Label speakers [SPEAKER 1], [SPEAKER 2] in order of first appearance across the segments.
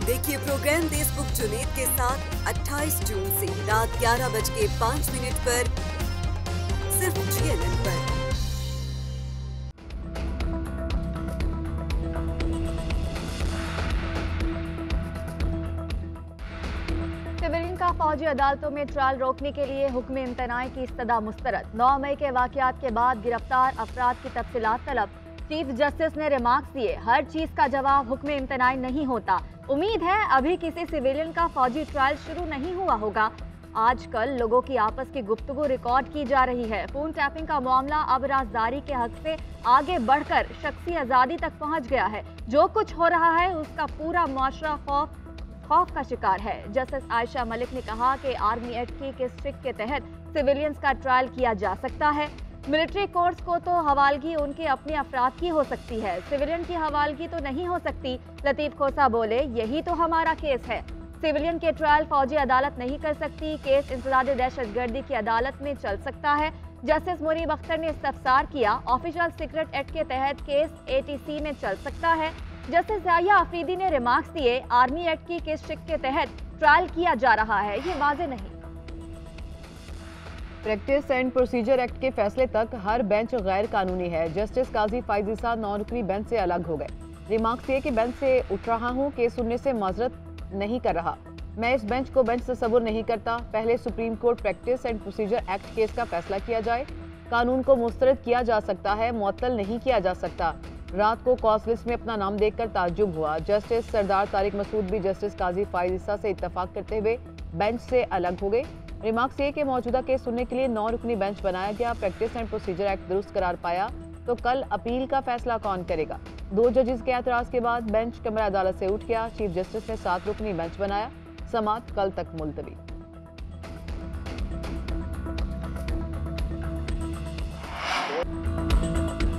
[SPEAKER 1] देखिए प्रोग्राम देशमुख जुनेद के साथ 28 जून से रात 11:05 पर सिर्फ GNN पर।
[SPEAKER 2] सिविलियन का फौजी अदालतों में ट्रायल रोकने के लिए हुक्म इम्तनाई की इस्तदा मुस्तरद। 9 मई के वाकयात के बाद गिरफ्तार अफराद की तफसीलात तलब। चीफ जस्टिस ने रिमार्क्स दिए, हर चीज का जवाब हुक्म इम्तनाई नहीं होता। उम्मीद है अभी किसी सिविलियन का फौजी ट्रायल शुरू नहीं हुआ होगा। आजकल लोगों की आपस की गुफ्तगू रिकॉर्ड की जा रही है। फोन टैपिंग का मामला अब राजदारी के हक से आगे बढ़कर शख्सी आज़ादी तक पहुंच गया है। जो कुछ हो रहा है उसका पूरा मुआशरा खौफ का शिकार है। जस्टिस आयशा मलिक ने कहा कि आर्मी एक्ट की स्ट्रिक्ट के तहत सिविलियंस का ट्रायल किया जा सकता है। मिलिट्री कोर्ट्स को तो हवालगी उनके अपने अफराद की हो सकती है, सिविलियन की हवालगी तो नहीं हो सकती। लतीफ खोसा बोले, यही तो हमारा केस है। सिविलियन के ट्रायल फौजी अदालत नहीं कर सकती, केस इंसदाद दहशतगर्दी की अदालत में चल सकता है। जस्टिस मुनीब अख्तर ने इस्तफसार किया, ऑफिशियल सीक्रेट एक्ट के तहत केस ATC में चल सकता है। जस्टिस जाहिया अफरीदी ने रिमार्क्स दिए, आर्मी एक्ट की केस स्ट्रिक्ट के तहत ट्रायल किया जा रहा है, ये वाज़ेह नहीं।
[SPEAKER 3] प्रैक्टिस एंड प्रोसीजर एक्ट के फैसले तक हर बेंच गैर कानूनी है। जस्टिस काजी फाइज ईसा नॉन-रुकनी बेंच से अलग हो गए। रिमार्क्स ये कि बेंच से उठ रहा हूँ, केस सुनने से माजरत नहीं कर रहा। मैं इस बेंच को बेंच तस्वुर नहीं करता। पहले supreme court practice and procedure act case का फैसला किया जाए। कानून को मुस्तरद किया जा सकता है, मुअत्तल नहीं किया जा सकता। रात को कॉज लिस्ट में अपना नाम देखकर ताज्जुब हुआ। जस्टिस सरदार तारिक मसूद भी जस्टिस काजी फाइज ईसा से इत्तफाक करते हुए बेंच से अलग हो गए। रिमार्क्स ये कि मौजूदा केस सुनने के लिए 9 रुकनी बेंच बनाया गया। प्रैक्टिस एंड प्रोसीजर एक्ट दुरुस्त करार पाया तो कल अपील का फैसला कौन करेगा। 2 जजेस के एतराज के बाद बेंच कमरा अदालत से उठ गया। चीफ जस्टिस ने 7 रुकनी बेंच बनाया। समाअत कल तक मुलतवी।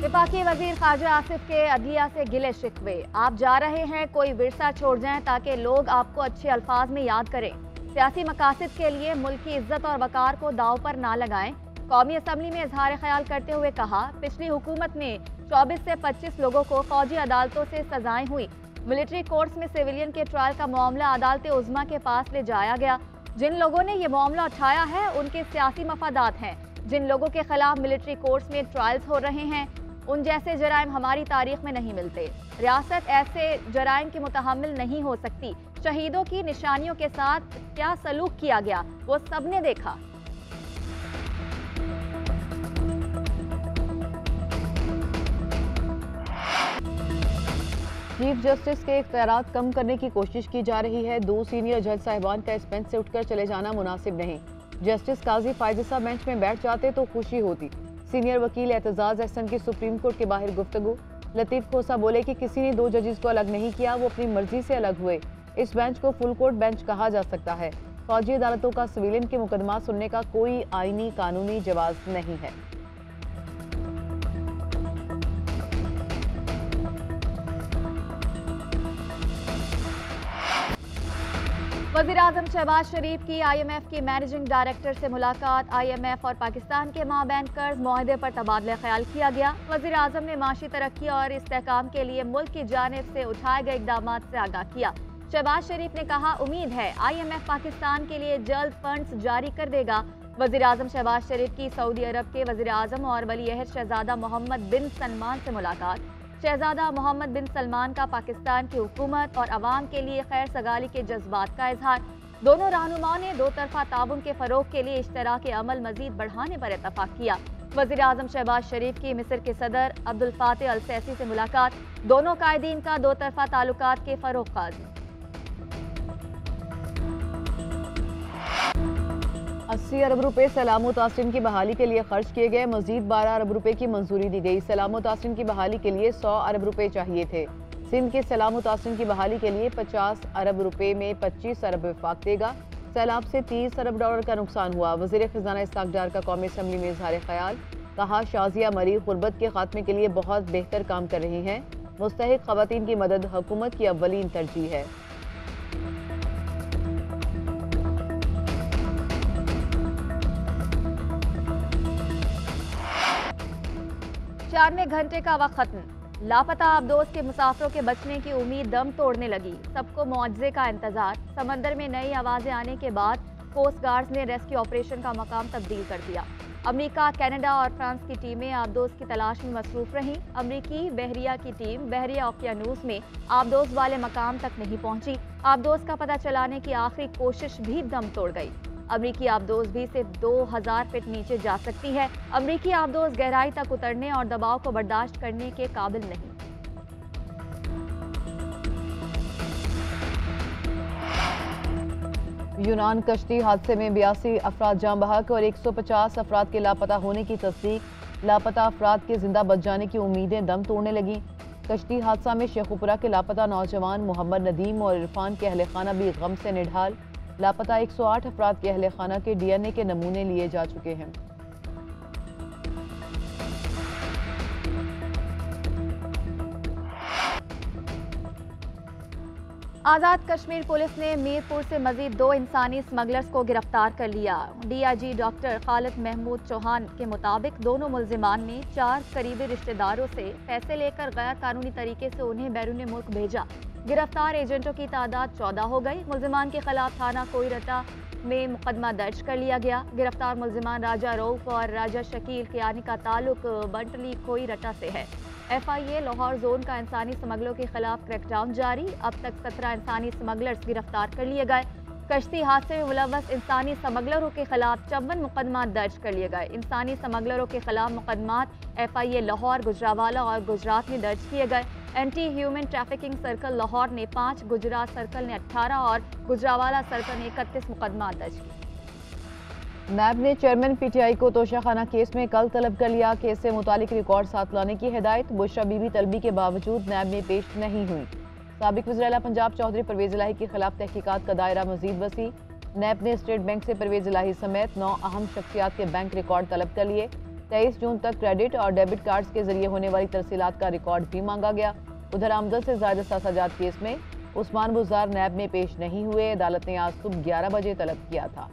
[SPEAKER 2] वफाकी वजीर खारजा आसिफ के अदलिया से गिले शिकवे। आप जा रहे हैं, कोई विरसा छोड़ जाएं ताकि लोग आपको अच्छे अल्फाज में याद करें। सियासी मकासद के लिए मुल्क की इज्जत और वकार को दाव पर ना लगाएं। कौमी असम्बली में इजहार ख्याल करते हुए कहा, पिछली हुकूमत में 24 से 25 लोगों को फौजी अदालतों से सजाएं हुई। मिलिट्री कोर्ट्स में सिविलियन के ट्रायल का मामला अदालत उज़्मा के पास ले जाया गया। जिन लोगों ने ये मामला उठाया है उनके सियासी मफादात हैं। जिन लोगों के खिलाफ मिलिट्री कोर्ट्स में ट्रायल्स हो रहे हैं उन जैसे जराइम हमारी तारीख में नहीं मिलते। रियासत ऐसे जराइम की मुतहम्मिल नहीं हो सकती। शहीदों की निशानियों के साथ क्या सलूक किया गया वो सबने देखा।
[SPEAKER 3] चीफ जस्टिस के इख्तियारात कम करने की कोशिश की जा रही है। 2 सीनियर जज साहिबान का इस बेंच से उठकर चले जाना मुनासिब नहीं। जस्टिस काजी फाइज ईसा बेंच में बैठ जाते तो खुशी होती। सीनियर वकील एतजाज अहसन की सुप्रीम कोर्ट के बाहर गुफ्तगू। लतीफ खोसा बोले कि किसी ने 2 जजेस को अलग नहीं किया, वो अपनी मर्जी से अलग हुए। इस बेंच को फुल कोर्ट बेंच कहा जा सकता है। फौजी अदालतों का सिविलियन के मुकदमा सुनने का कोई आईनी कानूनी जवाज नहीं है।
[SPEAKER 2] वज़ीर-ए-आज़म शहबाज शरीफ की IMF की मैनेजिंग डायरेक्टर से मुलाकात। IMF और पाकिस्तान के माबैन कर्ज मुआहदे पर तबादला ख्याल किया गया। वज़ीर-ए-आज़म ने माशी तरक्की और इस्तेहकाम के लिए मुल्क की जानिब से उठाए गए इक़दामात से आगाह किया। शहबाज शरीफ ने कहा, उम्मीद है IMF पाकिस्तान के लिए जल्द फंड्स जारी कर देगा। वज़ीर-ए-आज़म शहबाज शरीफ की सऊदी अरब के वज़ीर-ए-आज़म और वली-ए-अहद शहजादा मोहम्मद बिन सलमान से मुलाकात। शहजादा मोहम्मद बिन सलमान का पाकिस्तान की हुकूमत और अवाम के लिए खैर सगाली के जज्बात का इजहार। दोनों रहनुमाओं ने 2 तरफा ताउन के फरोग के लिए इश्तराक अमल मजीद बढ़ाने पर इत्तफाक किया। वज़ीर-ए-आज़म शहबाज शरीफ की मिस्र के सदर अब्दुल फातह अल सैसी से मुलाकात। दोनों कायदीन का 2 तरफा ताल्लुकात के फरोग का
[SPEAKER 3] 80 अरब रुपए सलाम तासरीन की बहाली के लिए खर्च किए गए। मजीद 12 अरब रुपए की मंजूरी दी गई। सलाम तासरीन की बहाली के लिए 100 अरब रुपए चाहिए थे। सिंध के सलाम तासरीन की बहाली के लिए 50 अरब रुपए में 25 अरब वफाक देगा। सैलाब से 30 अरब डॉलर का नुकसान हुआ। वज़ीर खजाना इसहाक डार का कौमी असम्बली में इजहार ख्याल। कहा, शाजिया मरी गुर्बत के खात्मे के लिए बहुत बेहतर काम कर रही हैं। मुस्तहिक खवातीन की मदद हुकूमत की अव्वलीन तरजीह है।
[SPEAKER 2] 94 घंटे का वक्त खत्म। लापता आबदोज के मुसाफिरों के बचने की उम्मीद दम तोड़ने लगी। सबको मुआवजे का इंतजार। समंदर में नई आवाजें आने के बाद कोस्ट गार्ड्स ने रेस्क्यू ऑपरेशन का मकाम तब्दील कर दिया। अमेरिका, कनाडा और फ्रांस की टीमें आबदोज की तलाश में मसरूफ रहीं। अमेरिकी बहरिया की टीम बहरिया ओकियानूस में आबदोज वाले मकाम तक नहीं पहुंची। आबदोज का पता चलाने की आखिरी कोशिश भी दम तोड़ गई। अमेरिकी आबदोज भी सिर्फ 2000 फीट नीचे जा सकती है। अमेरिकी आबदोज गहराई तक उतरने और दबाव को बर्दाश्त करने के काबिल नहीं।
[SPEAKER 3] यूनान कश्ती हादसे में 82 अफराद जाँ बहक और 150 अफराद के लापता होने की तस्दीक। लापता अफराद के जिंदा बच जाने की उम्मीदें दम तोड़ने लगी। कश्ती हादसा में शेखुपुरा के लापता नौजवान मोहम्मद नदीम और इरफान के अहल खाना भी गम से निढाल। लापता 108 अफराद के अहल खाना के DNA के नमूने लिए जा चुके हैं।
[SPEAKER 2] आज़ाद कश्मीर पुलिस ने मीरपुर से मजीद 2 इंसानी स्मगलर्स को गिरफ्तार कर लिया। DIG डॉक्टर खालिद महमूद चौहान के मुताबिक दोनों मुल्जिमान ने 4 करीबी रिश्तेदारों से पैसे लेकर गैर कानूनी तरीके से उन्हें बैरून मुल्क भेजा। गिरफ्तार एजेंटों की तादाद 14 हो गई। मुल्जिमान के खिलाफ थाना कोईरटा में मुकदमा दर्ज कर लिया गया। गिरफ्तार मुल्जिमान राजा रऊफ और राजा शकील के आने का ताल्लुक बंटली कोईरटा से है। FIA लाहौर जोन का इंसानी स्मगलरों के खिलाफ क्रैकडाउन जारी। अब तक 17 इंसानी स्मगलर्स गिरफ्तार कर लिए गए। कश्ती हादसे में मुलव्वस इंसानी स्मगलरों के खिलाफ 54 मुकदमा दर्ज कर लिए गए। इंसानी स्मगलरों के खिलाफ मुकदमात FIA लाहौर, गुजरावाला और गुजरात में दर्ज किए गए। Anti human trafficking circle Lahore ने 5, गुजरात सर्कल ने 18 और गुजरावाला सर्कल ने 31 मुकदमा दर्ज किए।
[SPEAKER 3] नैब ने चेयरमैन PTI को तोशाखाना केस में कल तलब कर लिया। केस से मुतालिक रिकॉर्ड साथ लाने की हिदायत। बुशरा बीबी तलबी के बावजूद नैब में पेश नहीं हुई। साबिक वज़ीर आला पंजाब चौधरी परवेज इलाही के खिलाफ तहकीकात का दायरा मजीद वसी। नैब ने स्टेट बैंक से परवेज इलाही समेत 9 अहम शख्सियात के बैंक रिकॉर्ड तलब कर लिए। 23 जून तक क्रेडिट और डेबिट कार्ड्स के जरिए होने वाली तरसीलात का रिकॉर्ड भी मांगा गया। उधर आमदन से ज़ायद सासाजात केस में उस्मान बुज़ार नैब में पेश नहीं हुए। अदालत ने आज सुबह 11 बजे तलब किया था।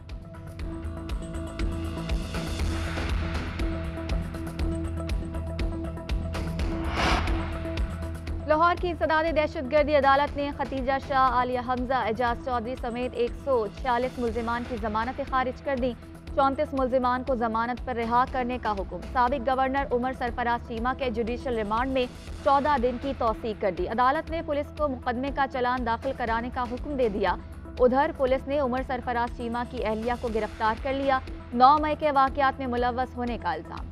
[SPEAKER 2] लाहौर की इंसदाद दहशतगर्दी अदालत ने खतीजा शाह, आलिया हमजा, एजाज चौधरी समेत 146 मुल्जिमान की जमानतें खारिज कर दी। 34 मुल्जिमान को जमानत पर रिहा करने का हुक्म। साबिक गवर्नर उमर सरफराज चीमा के जुडिशल रिमांड में 14 दिन की तौसीक कर दी। अदालत ने पुलिस को मुकदमे का चालान दाखिल कराने का हुक्म दे दिया। उधर पुलिस ने उमर सरफराज चीमा की अहलिया को गिरफ्तार कर लिया। 9 मई के वाकयात में मुलव्वस होने का इल्जाम।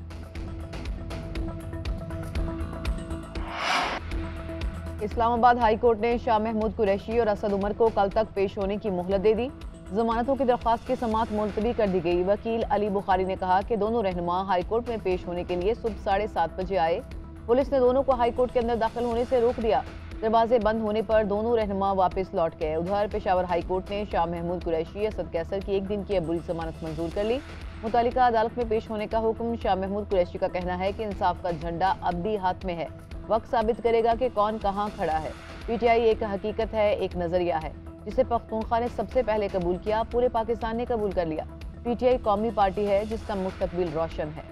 [SPEAKER 3] इस्लामाबाद हाई कोर्ट ने शाह महमूद कुरैशी और असद उमर को कल तक पेश होने की मोहलत दे दी। जमानतों की दरख्वास्त की समाअत मुलतवी कर दी गई। वकील अली बुखारी ने कहा कि दोनों रहनुमा हाई कोर्ट में पेश होने के लिए सुबह 7:30 बजे आए। पुलिस ने दोनों को हाई कोर्ट के अंदर दाखिल होने से रोक दिया। दरवाजे बंद होने पर दोनों रहनुमा वापस लौट गए। उधर पेशावर हाई कोर्ट ने शाह महमूद कुरैशी, असद कैसर की 1 दिन की अबूरी जमानत मंजूर कर ली। मुतालिका अदालत में पेश होने का हुक्म। शाह महमूद कुरैशी का कहना है कि इंसाफ का झंडा अब भी हाथ में है। वक्त साबित करेगा कि कौन कहां खड़ा है। PTI एक हकीकत है, एक नजरिया है जिसे पख्तूनख्वा ने सबसे पहले कबूल किया, पूरे पाकिस्तान ने कबूल कर लिया। PTI कौमी पार्टी है जिसका मुस्तकबिल रोशन है।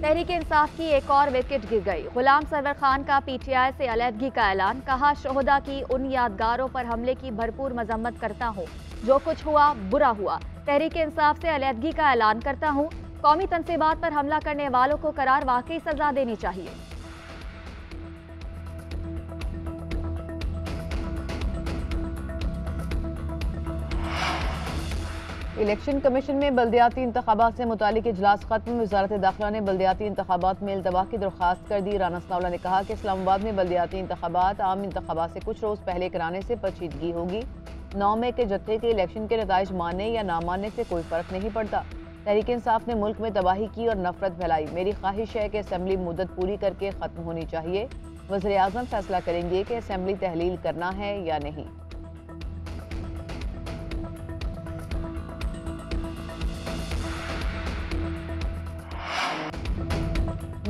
[SPEAKER 2] तहरीक इंसाफ की एक और विकेट गिर गई। गुलाम सरवर खान का PTI से अलहदगी का ऐलान। कहा, शोहदा की उन यादगारों पर हमले की भरपूर मजम्मत करता हूँ। जो कुछ हुआ बुरा हुआ। तहरीक इंसाफ से अलहदगी का ऐलान करता हूँ। कौमी तनसीबात पर हमला करने वालों को करार वाकई सजा देनी चाहिए।
[SPEAKER 3] इलेक्शन कमीशन में बल्दियाती इंतखाबात से मुतालिक इजलास खत्म। वजारत दाखिला ने बल्दियाती इंतखाबात में इल्तवा की दरख्वास्त कर दी। राना सनाउल्ला ने कहा कि इस्लामाबाद में बल्दियाती इंतखाबात आम इंतखाबात से कुछ रोज़ पहले कराने से पेचीदगी होगी। 9 मई के जत्थे के इलेक्शन के नताइज मानने या ना मानने से कोई फर्क नहीं पड़ता। तहरीक इंसाफ ने मुल्क में तबाही की और नफरत फैलाई। मेरी ख्वाहिश है कि असम्बली मुद्दत पूरी करके ख़त्म होनी चाहिए। वज़ीर आज़म फैसला करेंगे कि असम्बली तहलील करना है या नहीं।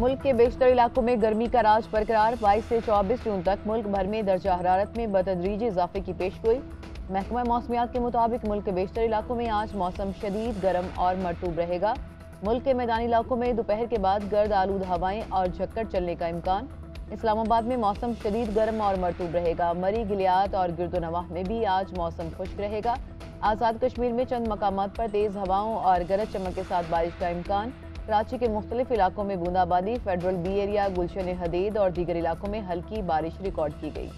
[SPEAKER 3] मुल्क के बेशतर इलाकों में गर्मी का राज बरकरार। 22 से 24 जून तक मुल्क भर में दर्जा हरारत में बतदरीज इजाफे की पेशगोई। महकमा मौसमियात के मुताबिक मुल्क के बेशतर इलाकों में आज मौसम शदीद गर्म और मरतूब रहेगा। मुल्क के मैदानी इलाकों में दोपहर के बाद गर्द आलूद हवाएं और झक्कड़ चलने का इम्कान। इस्लामाबाद में मौसम शदीद गर्म और मरतूब रहेगा। मरी, गिलियात और गिरदोनवाह में भी आज मौसम खुश्क रहेगा। आज़ाद कश्मीर में चंद मकामात पर तेज़ हवाओं और गरज चमक के साथ बारिश का इम्कान। कराची के मुख्तलिफ इलाकों में बूंदाबांदी। फेडरल बी एरिया, गुलशन हदीद और दीगर इलाकों में हल्की बारिश रिकॉर्ड की गई।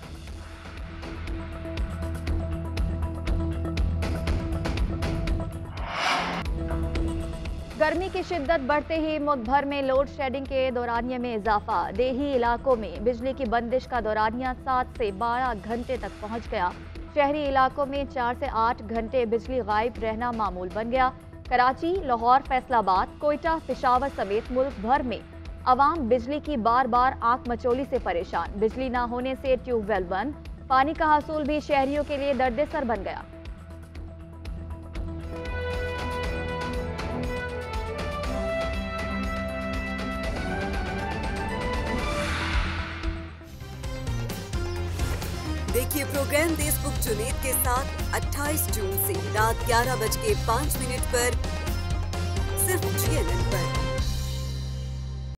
[SPEAKER 2] गर्मी की शिद्दत बढ़ते ही मुल्क भर में लोड शेडिंग के दौरानिये में इजाफा। देही इलाकों में बिजली की बंदिश का दौरानिया 7 से 12 घंटे तक पहुंच गया। शहरी इलाकों में 4 से 8 घंटे बिजली गायब रहना मामूल बन गया। कराची, लाहौर, फैसलाबाद, कोयटा, पेशावर समेत मुल्क भर में अवाम बिजली की बार बार आंख मचोली से परेशान। बिजली न होने से ट्यूबवेल बंद, पानी का हसूल भी शहरियों के लिए दर्द-ए-सर बन गया।
[SPEAKER 1] देखिए प्रोग्राम देशबुक जुनेद के साथ 28 जून से रात 11:05 पर सिर्फ GNN